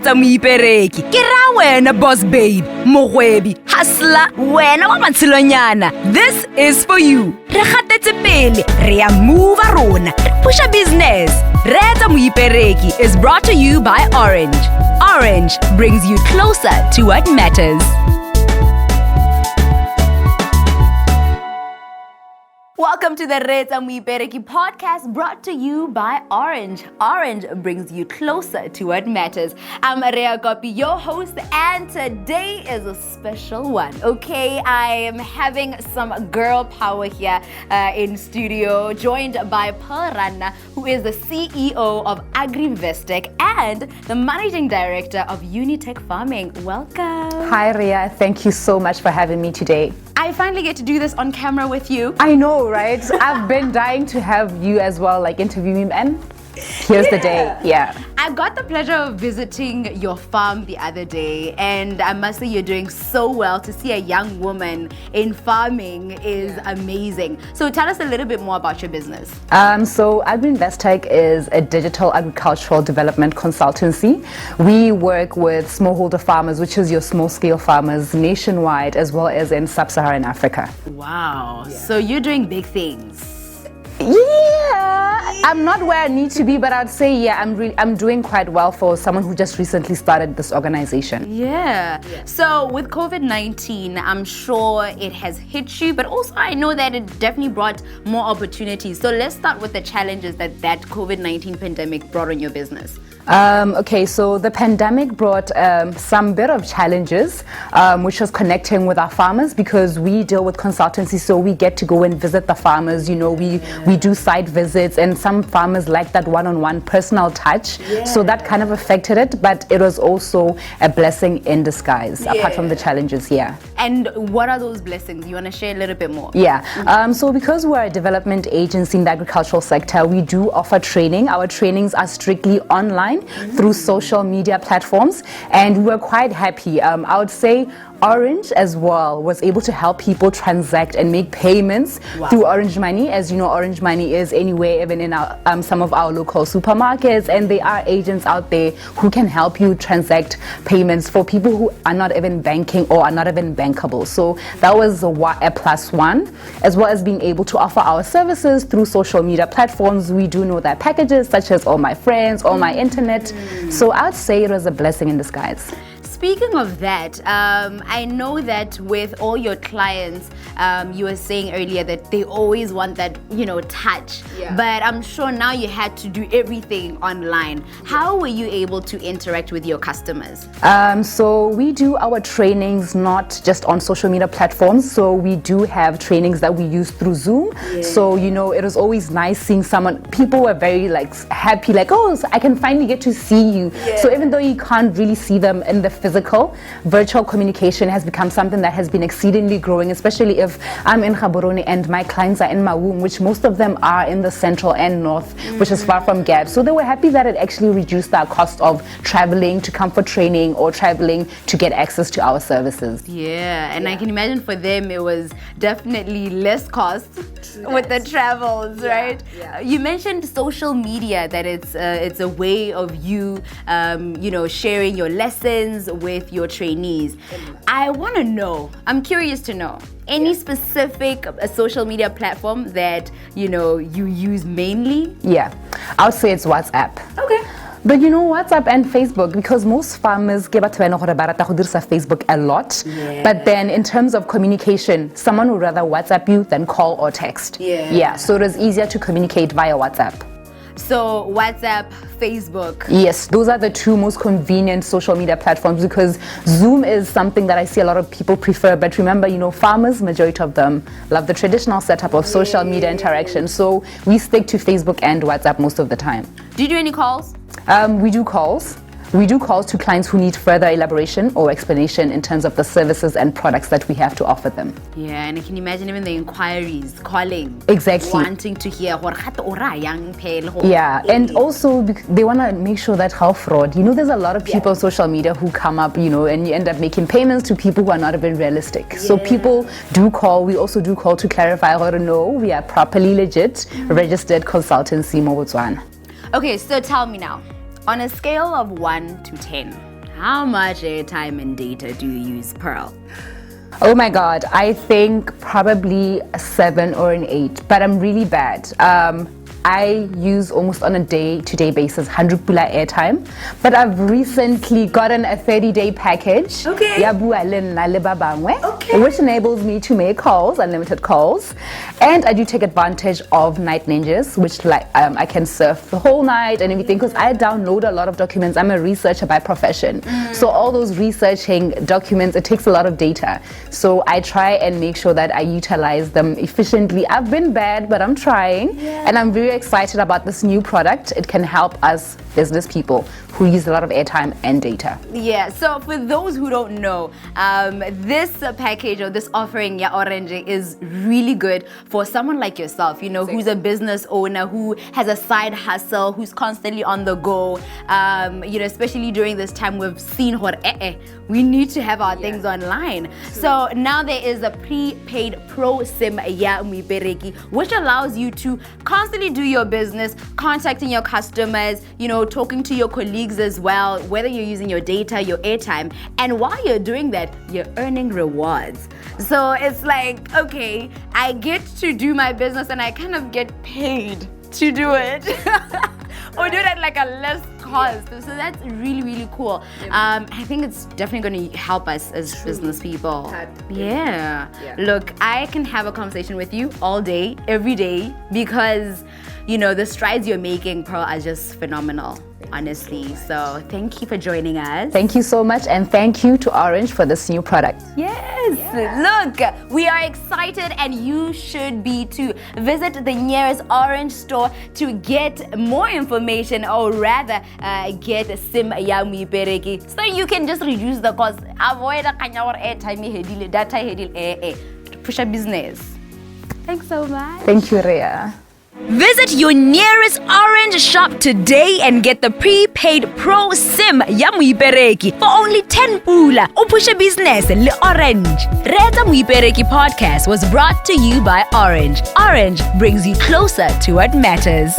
Reta moipereki, ke ra wena boss babe, mogwebi, hustler, wena wa matshilonyana. This is for you. Re gatetse pele, re a move a rona, re pusha business. Reta moipereki is brought to you by Orange. Orange brings you closer to what matters. Welcome to the Reta Moipereki podcast brought to you by Orange. Orange brings you closer to what matters. I'm Rhea Gopi, your host, and today is a special one, okay? I am having some girl power here in studio, joined by Pearl Rana, who is the CEO of AgriVestec and the Managing Director of Unitech Farming. Welcome. Hi Rhea, thank you so much for having me today. I finally get to do this on camera with you. I know, right? I've been dying to have you as well, like interview me, and here's the day. Yeah. I got the pleasure of visiting your farm the other day, and I must say you're doing so well. To see a young woman in farming is amazing. So tell us a little bit more about your business. So AgriVestec is a digital agricultural development consultancy. We work with smallholder farmers, which is your small-scale farmers nationwide, as well as in sub-Saharan Africa. Wow. Yeah. So you're doing big things. Yeah, I'm not where I need to be, but I'd say I'm doing quite well for someone who just recently started this organization. Yeah. So with COVID-19, I'm sure it has hit you, but also I know that it definitely brought more opportunities. So let's start with the challenges that COVID-19 pandemic brought on your business. Okay, so the pandemic brought some bit of challenges, which was connecting with our farmers, because we deal with consultancy, so we get to go and visit the farmers. You know, we do site visits, and some farmers like that one-on-one personal touch. Yeah. So that kind of affected it, but it was also a blessing in disguise, apart from the challenges. Yeah. And what are those blessings? You want to share a little bit more? Yeah. So because we're a development agency in the agricultural sector, we do offer training. Our trainings are strictly online through social media platforms, and we were quite happy. I would say Orange as well was able to help people transact and make payments through Orange Money. As you know, Orange Money is anywhere, even in our, some of our local supermarkets, and there are agents out there who can help you transact payments for people who are not even banking or are not even bankable. So that was a plus one, as well as being able to offer our services through social media platforms. We do know that packages such as All My Friends, All My Internet. So I'd say it was a blessing in disguise. Speaking of that, I know that with all your clients, you were saying earlier that they always want that, touch. Yeah. But I'm sure now you had to do everything online. How were you able to interact with your customers? So we do our trainings not just on social media platforms. So we do have trainings that we use through Zoom. Yeah. So, it was always nice seeing someone. People were very happy, oh, so I can finally get to see you. Yeah. So even though you can't really see them in the physical, virtual communication has become something that has been exceedingly growing, especially if I'm in Gaborone and my clients are in Maung, which most of them are in the central and north, which is far from Gap. So they were happy that it actually reduced our cost of traveling to come for training or traveling to get access to our services. Yeah, and I can imagine for them it was definitely less cost with the travels, right? Yeah. You mentioned social media, that it's a way of you, sharing your lessons with your trainees. I want to know, I'm curious to know, any specific social media platform that, you use mainly? Yeah, I would say it's WhatsApp. Okay. But WhatsApp and Facebook, because most farmers give Facebook a lot. Yeah. But then in terms of communication, someone would rather WhatsApp you than call or text. Yeah. So it is easier to communicate via WhatsApp. So WhatsApp, Facebook. Yes, those are the two most convenient social media platforms, because Zoom is something that I see a lot of people prefer. But remember, farmers, majority of them love the traditional setup of social media interaction. So we stick to Facebook and WhatsApp most of the time. Do you do any calls? We do calls. We do calls to clients who need further elaboration or explanation in terms of the services and products that we have to offer them. Yeah, and I can imagine even the inquiries, calling. Exactly. Wanting to hear. Yeah, and also they want to make sure that how fraud. There's a lot of people on social media who come up, and you end up making payments to people who are not even realistic. Yeah. So people do call. We also do call to clarify, no, we are properly legit, registered consultancy mo Botswana. Okay, so tell me now. On a scale of 1 to 10, how much airtime and data do you use, Pearl? Oh my God, I think probably a 7 or an 8, but I'm really bad. I use almost on a day-to-day basis 100 pula airtime, but I've recently gotten a 30-day package. Okay. Ya bua le nna le ba bangwe, Okay. which enables me to make calls, unlimited calls, and I do take advantage of night ninjas, which I can surf the whole night and everything because I download a lot of documents. I'm a researcher by profession, so all those researching documents, it takes a lot of data. So I try and make sure that I utilize them efficiently. I've been bad, but I'm trying, and I'm very excited about this new product. It can help us business people who use a lot of airtime and data. Yeah, so for those who don't know, this package or this offering, Ya Orange, is really good for someone like yourself, you know, who's a business owner, who has a side hustle, who's constantly on the go. You know, especially during this time, we've seen we need to have our things online. So now there is a prepaid Pro SIM Ya Mwipereki, which allows you to constantly do your business, contacting your customers, you know, talking to your colleagues as well, whether you're using your data, your airtime, and while you're doing that, you're earning rewards. So it's like, okay, I get to do my business and I kind of get paid to do it. Or do it at like a less cost. So that's really, really cool. I think it's definitely going to help us as business people. Yeah. Look, I can have a conversation with you all day, every day, because, you know, the strides you're making, Pearl, are just phenomenal, honestly. So thank you for joining us. Thank you so much, and thank you to Orange for this new product. Yes. Look, we are excited, and you should be too. Visit the nearest Orange store to get more information, or rather get a SIM Ya Mwipereki, so you can just reduce the cost. Avoid a kanya or airtime hedile, data hedile, push a business. Thanks so much. Thank you, Rhea. Visit your nearest Orange shop today and get the prepaid Pro SIM Ya Mwipereki for only 10 pula. O push a business le Orange. Reza Mwipereki podcast was brought to you by Orange. Orange brings you closer to what matters.